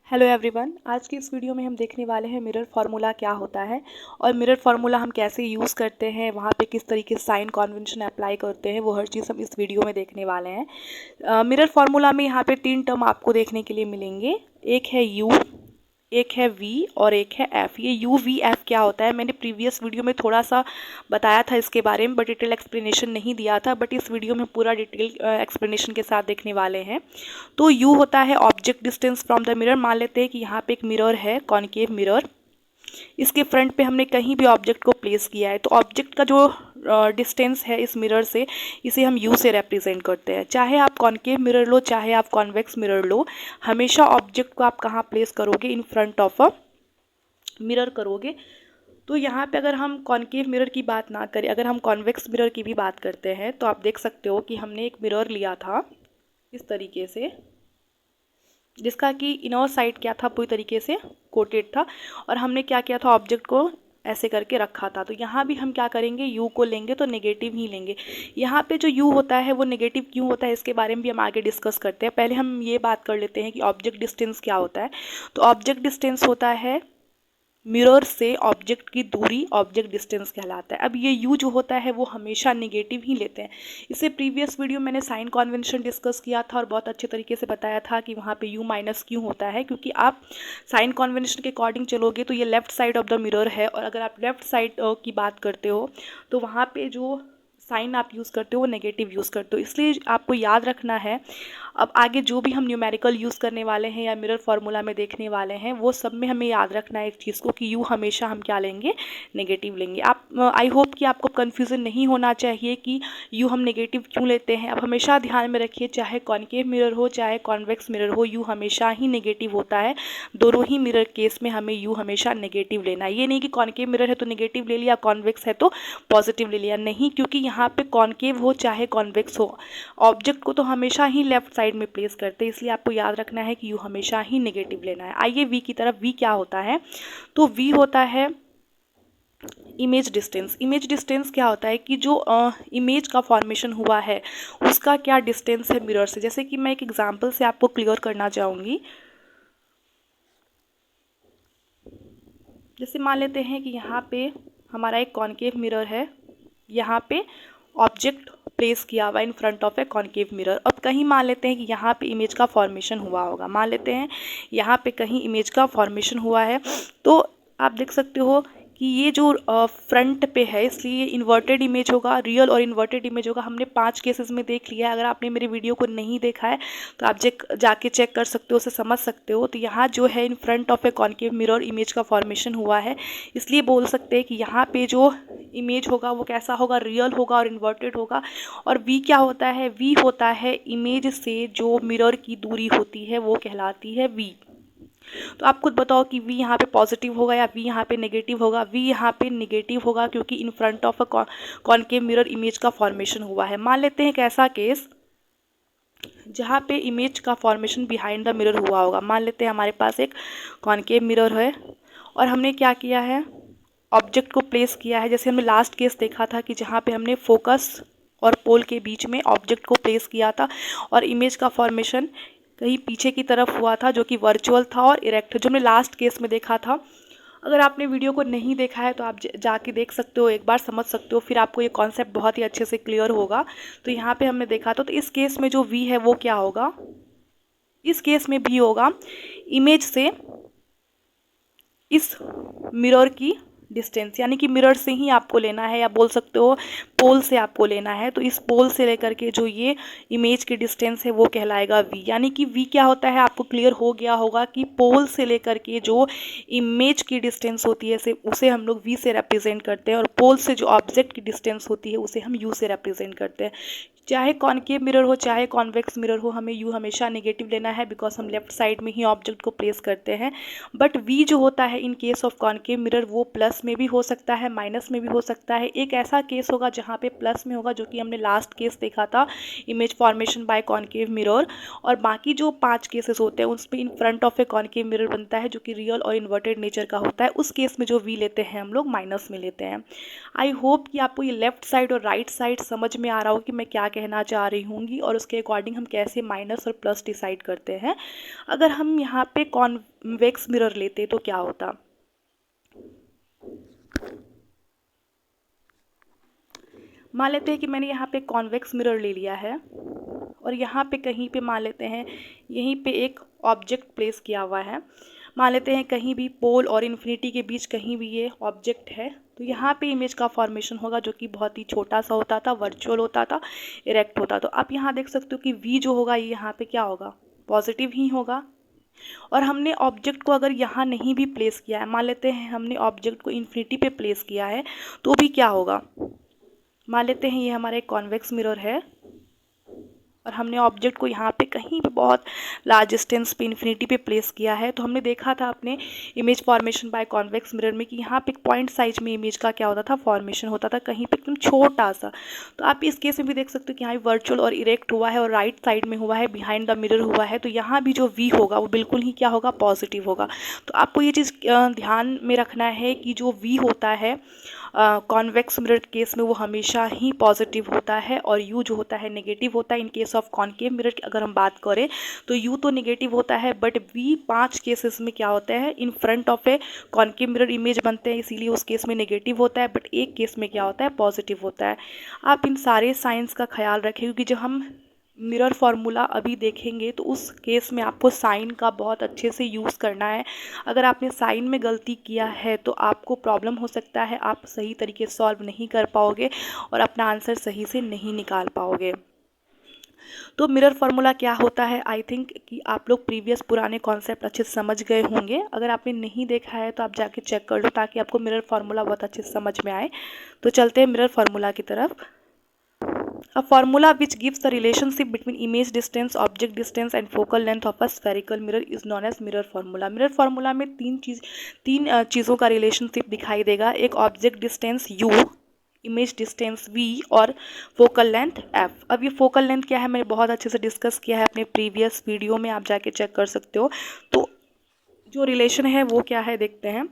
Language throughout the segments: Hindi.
हेलो एवरीवन, आज की इस वीडियो में हम देखने वाले हैं मिरर फार्मूला क्या होता है और मिरर फार्मूला हम कैसे यूज़ करते हैं, वहाँ पे किस तरीके से साइन कन्वेंशन अप्लाई करते हैं, वो हर चीज़ हम इस वीडियो में देखने वाले हैं। मिरर फार्मूला में यहाँ पे 3 टर्म आपको देखने के लिए मिलेंगे। एक है यू, एक है वी और एक है एफ। ये यू वी एफ क्या होता है, मैंने प्रीवियस वीडियो में थोड़ा सा बताया था इसके बारे में, बट डिटेल एक्सप्लेनेशन नहीं दिया था। बट इस वीडियो में पूरा डिटेल एक्सप्लेनेशन के साथ देखने वाले हैं। तो यू होता है object distance from the mirror. मान लेते हैं कि यहाँ पे एक मिरर है, कॉनकेव मिरर। इसके फ्रंट पे हमने कहीं भी ऑब्जेक्ट को प्लेस किया है, तो ऑब्जेक्ट का जो डिस्टेंस है इस मिरर से, इसे हम यू से रिप्रेजेंट करते हैं। चाहे आप कॉनकेव मिरर लो, चाहे आप कॉन्वेक्स मिरर लो, हमेशा ऑब्जेक्ट को आप कहाँ प्लेस करोगे, in front of a mirror करोगे। तो यहाँ पे अगर हम कॉनकेव मिरर की बात ना करें, अगर हम कॉन्वेक्स मिरर की भी बात करते हैं, तो आप देख सकते हो कि हमने एक मिरर लिया था इस तरीके से, जिसका कि इनर साइड क्या था, पूरी तरीके से कोटेड था, और हमने क्या किया था, ऑब्जेक्ट को ऐसे करके रखा था। तो यहाँ भी हम क्या करेंगे, यू को लेंगे तो नेगेटिव ही लेंगे। यहाँ पे जो यू होता है वो नेगेटिव क्यों होता है, इसके बारे में भी हम आगे डिस्कस करते हैं। पहले हम ये बात कर लेते हैं कि ऑब्जेक्ट डिस्टेंस क्या होता है। तो ऑब्जेक्ट डिस्टेंस होता है मिरर से ऑब्जेक्ट की दूरी, ऑब्जेक्ट डिस्टेंस कहलाता है। अब ये यू जो होता है वो हमेशा नेगेटिव ही लेते हैं। इससे प्रीवियस वीडियो मैंने साइन कन्वेंशन डिस्कस किया था और बहुत अच्छे तरीके से बताया था कि वहाँ पे यू माइनस क्यों होता है, क्योंकि आप साइन कन्वेंशन के अकॉर्डिंग चलोगे तो ये left side of the mirror है, और अगर आप लेफ्ट साइड की बात करते हो तो वहाँ पे जो साइन आप यूज़ करते हो वो नेगेटिव यूज़ करते हो। इसलिए आपको याद रखना है, अब आगे जो भी हम न्यूमेरिकल यूज़ करने वाले हैं या मिरर फार्मूला में देखने वाले हैं, वो सब में हमें याद रखना है एक चीज़ को कि यू हमेशा हम क्या लेंगे, नेगेटिव लेंगे। आप आई होप कि आपको कन्फ्यूज़न नहीं होना चाहिए कि यू हम नेगेटिव क्यों लेते हैं। अब हमेशा ध्यान में रखिए, चाहे कॉनकेव मिरर हो चाहे कॉन्वेक्स मिरर हो, यू हमेशा ही नेगेटिव होता है। दोनों ही मिरर केस में हमें यू हमेशा नेगेटिव लेना है। ये नहीं कि कॉनकेव मिरर है तो नेगेटिव ले लिया, कॉन्वेक्स है तो पॉजिटिव ले लिया, नहीं, क्योंकि यहाँ पे कॉनकेव हो चाहे कॉन्वेक्स हो, ऑब्जेक्ट को तो हमेशा ही लेफ्ट साइड में प्लेस करते हैं। इसलिए आपको याद रखना है कि यू हमेशा ही नेगेटिव लेना है। आइए वी की तरफ। वी क्या होता है, तो वी होता है इमेज डिस्टेंस। इमेज डिस्टेंस क्या होता है कि जो इमेज का फॉर्मेशन हुआ है उसका क्या डिस्टेंस है मिरर से। जैसे कि मैं एक एग्जांपल से आपको क्लियर करना चाहूँगी। जैसे मान लेते हैं कि यहाँ पे हमारा एक कॉनकेव मिरर है, यहाँ पे ऑब्जेक्ट प्लेस किया हुआ in front of A concave mirror. अब कहीं मान लेते हैं कि यहाँ पे इमेज का फॉर्मेशन हुआ होगा, मान लेते हैं यहाँ पे कहीं इमेज का फॉर्मेशन हुआ है, तो आप देख सकते हो कि ये जो फ्रंट पे है, इसलिए इन्वर्टेड इमेज होगा, रियल और इन्वर्टेड इमेज होगा। हमने 5 केसेस में देख लिया है। अगर आपने मेरे वीडियो को नहीं देखा है तो आप जाके चेक कर सकते हो, उसे समझ सकते हो। तो यहाँ जो है in front of A concave mirror image का फॉर्मेशन हुआ है, इसलिए बोल सकते हैं कि यहाँ पे जो इमेज होगा वो कैसा होगा, रियल होगा और इन्वर्टेड होगा। और वी क्या होता है, वी होता है इमेज से जो मिरर की दूरी होती है वो कहलाती है वी। तो आप खुद बताओ कि वी यहाँ पे पॉजिटिव होगा या वी यहाँ पे नेगेटिव होगा। वी यहाँ पे नेगेटिव होगा क्योंकि in front of a concave mirror image का फॉर्मेशन हुआ है। मान लेते हैं एक ऐसा केस जहाँ पे इमेज का फॉर्मेशन बिहाइंड द मिरर हुआ होगा। मान लेते हैं हमारे पास एक कॉनकेव मिरर है और हमने क्या किया है, ऑब्जेक्ट को प्लेस किया है। जैसे हमने लास्ट केस देखा था कि जहाँ पे हमने फोकस और पोल के बीच में ऑब्जेक्ट को प्लेस किया था और इमेज का फॉर्मेशन कहीं पीछे की तरफ हुआ था, जो कि वर्चुअल था और इरेक्ट, जो हमने लास्ट केस में देखा था। अगर आपने वीडियो को नहीं देखा है तो आप जाके देख सकते हो, एक बार समझ सकते हो, फिर आपको ये कॉन्सेप्ट बहुत ही अच्छे से क्लियर होगा। तो यहाँ पे हमने देखा था, तो इस केस में जो वी है वो क्या होगा, इस केस में भी होगा इमेज से इस मिरर की डिस्टेंस, यानी कि मिरर से ही आपको लेना है, या बोल सकते हो पोल से आपको लेना है। तो इस पोल से लेकर के जो ये इमेज की डिस्टेंस है वो कहलाएगा वी। यानी कि वी क्या होता है, आपको क्लियर हो गया होगा कि पोल से लेकर के जो इमेज की डिस्टेंस होती है उसे हम लोग वी से रिप्रेजेंट करते हैं, और पोल से जो ऑब्जेक्ट की डिस्टेंस होती है उसे हम यू से रिप्रेजेंट करते हैं। चाहे कॉनकेव मिरर हो चाहे कॉन्वेक्स मिरर हो, हमें यू हमेशा नेगेटिव लेना है, बिकॉज हम लेफ्ट साइड में ही ऑब्जेक्ट को प्लेस करते हैं। बट वी जो होता है in case of concave mirror, वो प्लस में भी हो सकता है, माइनस में भी हो सकता है। एक ऐसा केस होगा जहाँ पे प्लस में होगा, जो कि हमने लास्ट केस देखा था, image formation by concave mirror. और बाकी जो 5 केसेस होते हैं उसमें in front of A concave mirror बनता है, जो कि रियल और इन्वर्टेड नेचर का होता है। उस केस में जो वी लेते हैं हम लोग माइनस में लेते हैं। आई होप कि आपको ये लेफ्ट साइड और राइट साइड समझ में आ रहा हो कि मैं क्या कहना चाह रही होंगी और उसके अकॉर्डिंग हम कैसे माइनस और प्लस डिसाइड करते हैं। अगर हम यहाँ पे कॉन्वेक्स मिरर लेते तो क्या होता। मान लेते हैं कि मैंने यहाँ पे कॉन्वेक्स मिरर ले लिया है और यहाँ पे कहीं पे मान लेते हैं यहीं पे एक ऑब्जेक्ट प्लेस किया हुआ है। मान लेते हैं कहीं भी पोल और इन्फिनिटी के बीच कहीं भी ये ऑब्जेक्ट है, तो यहाँ पे इमेज का फॉर्मेशन होगा जो कि बहुत ही छोटा सा होता था, वर्चुअल होता था, इरेक्ट होता। तो आप यहाँ देख सकते हो कि v जो होगा ये यहाँ पे क्या होगा, पॉजिटिव ही होगा। और हमने ऑब्जेक्ट को अगर यहाँ नहीं भी प्लेस किया है, मान लेते हैं हमने ऑब्जेक्ट को इन्फिनिटी पे प्लेस किया है, तो भी क्या होगा। मान लेते हैं ये हमारा एक कॉन्वेक्स मिरर है और हमने ऑब्जेक्ट को यहाँ पे कहीं पे बहुत लार्ज डिस्टेंस पे इन्फिनिटी पे प्लेस किया है। तो हमने देखा था अपने image formation by convex mirror में कि यहाँ पे पॉइंट साइज में इमेज का क्या होता था, फॉर्मेशन होता था, कहीं पे एकदम छोटा सा। तो आप इस केस में भी देख सकते हो कि यहाँ वर्चुअल और इरेक्ट हुआ है और राइट साइड में हुआ है, बिहाइंड द मिरर हुआ है। तो यहाँ भी जो वी होगा वो बिल्कुल ही क्या होगा, पॉजिटिव होगा। तो आपको ये चीज़ ध्यान में रखना है कि जो वी होता है कॉन्वेक्स मिरर केस में वो हमेशा ही पॉजिटिव होता है और यू जो होता है नेगेटिव होता है। In case of concave mirror की अगर हम बात करें तो यू तो नेगेटिव होता है, बट वी 5 केसेस में क्या होता है, in front of a concave mirror image बनते हैं, इसीलिए उस केस में नेगेटिव होता है, बट एक केस में क्या होता है, पॉजिटिव होता है। आप इन सारे साइंस का ख्याल रखें क्योंकि जब हम मिरर फार्मूला अभी देखेंगे तो उस केस में आपको साइन का बहुत अच्छे से यूज़ करना है। अगर आपने साइन में गलती किया है तो आपको प्रॉब्लम हो सकता है, आप सही तरीके से सॉल्व नहीं कर पाओगे और अपना आंसर सही से नहीं निकाल पाओगे। तो मिरर फार्मूला क्या होता है, आई थिंक कि आप लोग प्रीवियस पुराने कॉन्सेप्ट अच्छे से समझ गए होंगे। अगर आपने नहीं देखा है तो आप जाके चेक कर लो ताकि आपको मिरर फार्मूला बहुत अच्छे से समझ में आए। तो चलते हैं मिरर फार्मूला की तरफ। A formula which gives the relationship between image distance, object distance and focal length of a spherical mirror is known as mirror formula. Mirror formula में तीन चीज़ों का रिलेशनशिप दिखाई देगा, एक object distance u, image distance v और फोकल लेंथ f। अब ये फोकल लेंथ क्या है मैंने बहुत अच्छे से डिस्कस किया है अपने प्रीवियस वीडियो में, आप जाके चेक कर सकते हो। तो जो रिलेशन है वो क्या है देखते हैं।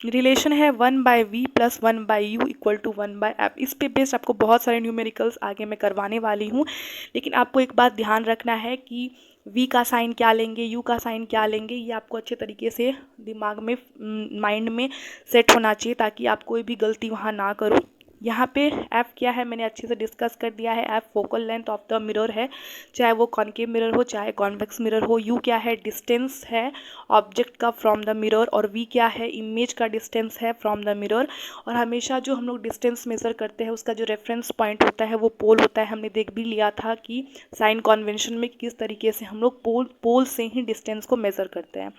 रिलेशन है 1/v + 1/u = 1/f। इस पे बेस्ड आपको बहुत सारे न्यूमेरिकल्स आगे मैं करवाने वाली हूँ, लेकिन आपको एक बात ध्यान रखना है कि v का साइन क्या लेंगे, u का साइन क्या लेंगे, ये आपको अच्छे तरीके से दिमाग में माइंड में सेट होना चाहिए ताकि आप कोई भी गलती वहाँ ना करो। यहाँ पे f क्या है मैंने अच्छे से डिस्कस कर दिया है, f focal length of the mirror है, चाहे वो कॉन्केव मिरर हो चाहे कॉन्वेक्स मिरर हो। u क्या है, डिस्टेंस है ऑब्जेक्ट का फ्रॉम द मिरर, और v क्या है, इमेज का डिस्टेंस है फ्रॉम द मिरर। और हमेशा जो हम लोग डिस्टेंस मेज़र करते हैं उसका जो रेफरेंस पॉइंट होता है वो पोल होता है। हमने देख भी लिया था कि साइन कन्वेंशन में किस तरीके से हम लोग पोल से ही डिस्टेंस को मेज़र करते हैं।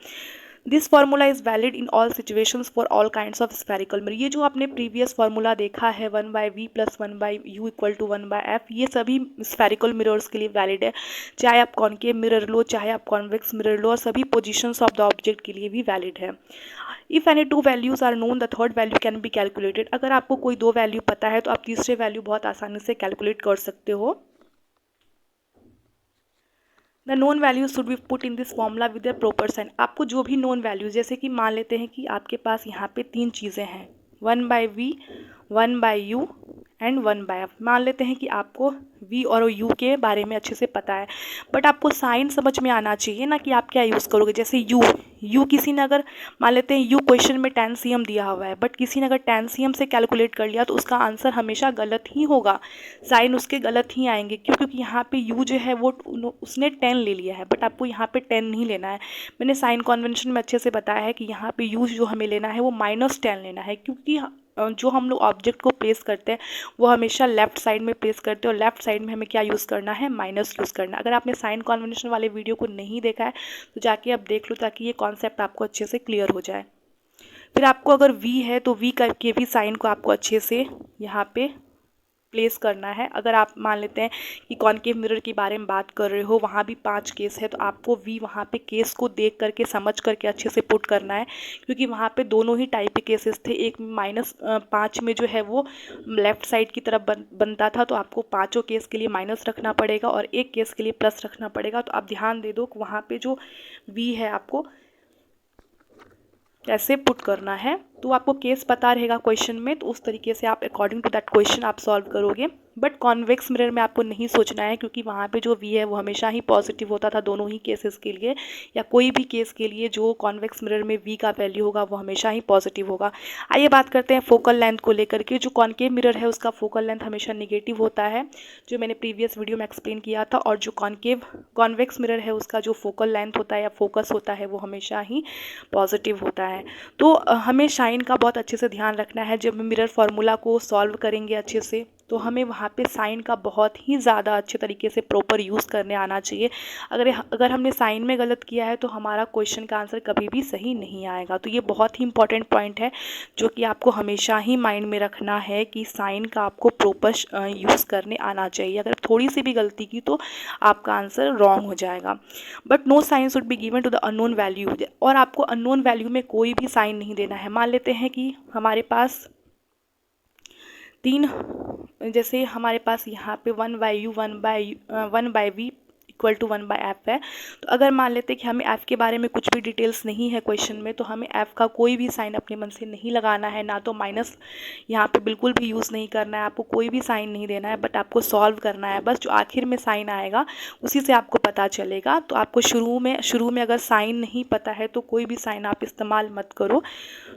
This formula is valid in all situations for all kinds of spherical mirror. ये जो आपने प्रीवियस फार्मूला देखा है 1/v + 1/u = 1/f, ये सभी स्फेरिकल मिरर्स के लिए वैलिड है, चाहे आप कॉन्केव मिरर लो चाहे आप कॉन्वेक्स मिरर लो, और सभी पोजीशंस ऑफ द ऑब्जेक्ट के लिए भी वैलिड है। If any 2 values are known the third value can be calculated. अगर आपको कोई 2 वैल्यू पता है तो आप तीसरे वैल्यू बहुत आसानी से कैलकुलेट कर सकते हो। The known value should be put in this formula with the proper sign. आपको जो भी नोन वैल्यू, जैसे कि मान लेते हैं कि आपके पास यहाँ पे 3 चीज़ें हैं, 1/v, 1/u एंड 1/f। मान लेते हैं कि आपको v और u के बारे में अच्छे से पता है, बट आपको साइन समझ में आना चाहिए ना कि आप क्या यूज़ करोगे। जैसे u किसी ने अगर मान लेते हैं u क्वेश्चन में 10 cm दिया हुआ है, बट किसी ने अगर 10 cm से कैलकुलेट कर लिया तो उसका आंसर हमेशा गलत ही होगा, साइन उसके गलत ही आएंगे। क्यों, क्योंकि यहाँ पे u जो है वो उसने 10 ले लिया है, बट आपको यहाँ पे 10 नहीं लेना है। मैंने साइन कन्वेंशन में अच्छे से बताया है कि यहाँ पे u जो हमें लेना है वो -10 लेना है, क्योंकि जो हम लोग ऑब्जेक्ट को प्लेस करते हैं वो हमेशा लेफ्ट साइड में प्लेस करते हैं और लेफ्ट साइड में हमें क्या यूज़ करना है, माइनस यूज़ करना है। अगर आपने साइन कन्वेंशन वाले वीडियो को नहीं देखा है तो जाके आप देख लो ताकि ये कॉन्सेप्ट आपको अच्छे से क्लियर हो जाए। फिर आपको अगर v है तो v करके भी साइन को आपको अच्छे से यहाँ पे प्लेस करना है। अगर आप मान लेते हैं कि कॉन्केव मिरर के बारे में बात कर रहे हो, वहाँ भी 5 केस है, तो आपको v वहाँ पे केस को देख करके समझ करके अच्छे से पुट करना है, क्योंकि वहाँ पे दोनों ही टाइप के केसेस थे। एक -5 में जो है वो लेफ़्ट साइड की तरफ बनता था, तो आपको पाँचों केस के लिए माइनस रखना पड़ेगा और एक केस के लिए प्लस रखना पड़ेगा। तो आप ध्यान दे दो वहाँ पर जो v है आपको कैसे पुट करना है। तो आपको केस पता रहेगा क्वेश्चन में, तो उस तरीके से आप अकॉर्डिंग टू दैट क्वेश्चन आप सॉल्व करोगे। बट कॉन्वेक्स मिरर में आपको नहीं सोचना है, क्योंकि वहाँ पे जो वी है वो हमेशा ही पॉजिटिव होता था दोनों ही केसेस के लिए, या कोई भी केस के लिए जो कॉन्वेक्स मिरर में वी का वैल्यू होगा वो हमेशा ही पॉजिटिव होगा। आइए बात करते हैं फोकल लेंथ को लेकर के। जो कॉन्केव मिरर है उसका फोकल लेंथ हमेशा निगेटिव होता है, जो मैंने प्रीवियस वीडियो में एक्सप्लेन किया था। और जो कॉन्वेक्स मिरर है उसका जो फोकल लेंथ होता है या फोकस होता है वो हमेशा ही पॉजिटिव होता है। तो हमें साइन का बहुत अच्छे से ध्यान रखना है। जब हम मिरर फार्मूला को सॉल्व करेंगे अच्छे से, तो हमें वहाँ पे साइन का बहुत ही ज़्यादा अच्छे तरीके से प्रॉपर यूज़ करने आना चाहिए। अगर हमने साइन में गलत किया है तो हमारा क्वेश्चन का आंसर कभी भी सही नहीं आएगा। तो ये बहुत ही इंपॉर्टेंट पॉइंट है जो कि आपको हमेशा ही माइंड में रखना है कि साइन का आपको प्रॉपर यूज़ करने आना चाहिए। अगर थोड़ी सी भी गलती की तो आपका आंसर रॉन्ग हो जाएगा। But no sign should be given to the unknown value, और आपको अननोन वैल्यू में कोई भी साइन नहीं देना है। मान लेते हैं कि हमारे पास जैसे हमारे पास यहाँ पे 1/u 1/v equal to 1/f है। तो अगर मान लेते हैं कि हमें f के बारे में कुछ भी डिटेल्स नहीं है क्वेश्चन में, तो हमें f का कोई भी साइन अपने मन से नहीं लगाना है, ना तो माइनस यहाँ पे बिल्कुल भी यूज़ नहीं करना है, आपको कोई भी साइन नहीं देना है। बट आपको सॉल्व करना है, बस जो आखिर में साइन आएगा उसी से आपको पता चलेगा। तो आपको शुरू में अगर साइन नहीं पता है तो कोई भी साइन आप इस्तेमाल मत करो।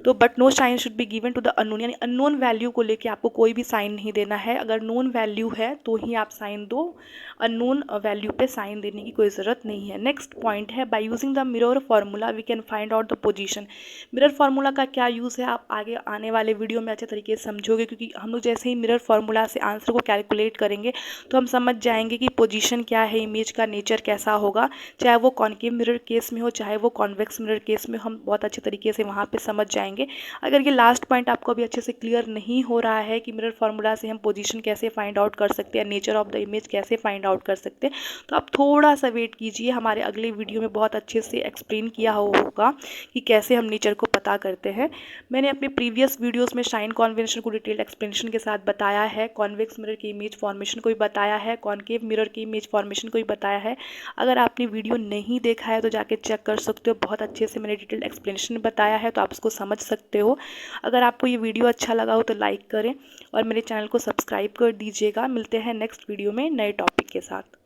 तो but no sign should be given to the unknown, यानी अननोन वैल्यू को लेके आपको कोई भी साइन नहीं देना है। अगर नोन वैल्यू है तो ही आप साइन दो, अननोन वैल्यू पे साइन देने की कोई ज़रूरत नहीं है। नेक्स्ट पॉइंट है, by using the mirror formula we can find out the position. Mirror formula का क्या यूज़ है आप आगे आने वाले वीडियो में अच्छे तरीके से समझोगे, क्योंकि हम लोग जैसे ही मिरर फार्मूला से आंसर को कैलकुलेट करेंगे तो हम समझ जाएंगे कि पोजीशन क्या है, इमेज का नेचर कैसा होगा, चाहे वो कॉन्केव मिरर केस में हो चाहे वो कॉन्वेक्स मिरर केस में, हम बहुत अच्छे तरीके से वहाँ पे समझ जाएंगे। अगर ये लास्ट पॉइंट आपको अभी अच्छे से क्लियर नहीं हो रहा है कि मिरर फार्मूला से हम पोजीशन कैसे फाइंड आउट कर सकते हैं, नेचर ऑफ द इमेज कैसे फाइंड आउट कर सकते हैं, तो आप थोड़ा सा वेट कीजिए। हमारे अगले वीडियो में बहुत अच्छे से एक्सप्लेन किया होगा कि कैसे हम नेचर को पता करते हैं। मैंने अपने प्रीवियस वीडियोस में साइन कन्वेंशन को डिटेल्ड एक्सप्लेनेशन के साथ बताया है, कॉन्वेक्स मिरर की इमेज फॉर्मेशन को भी बताया है, कॉन्केव मिरर की इमेज फॉर्मेशन को भी बताया है। अगर आपने वीडियो नहीं देखा है तो जाके चेक कर सकते हो, बहुत अच्छे से मैंने डिटेल्ड एक्सप्लेनेशन बताया है, तो आप उसको समझ सकते हो। अगर आपको ये वीडियो अच्छा लगा हो तो लाइक करें और मेरे चैनल को सब्सक्राइब कर दीजिएगा। मिलते हैं नेक्स्ट वीडियो में नए टॉपिक के साथ।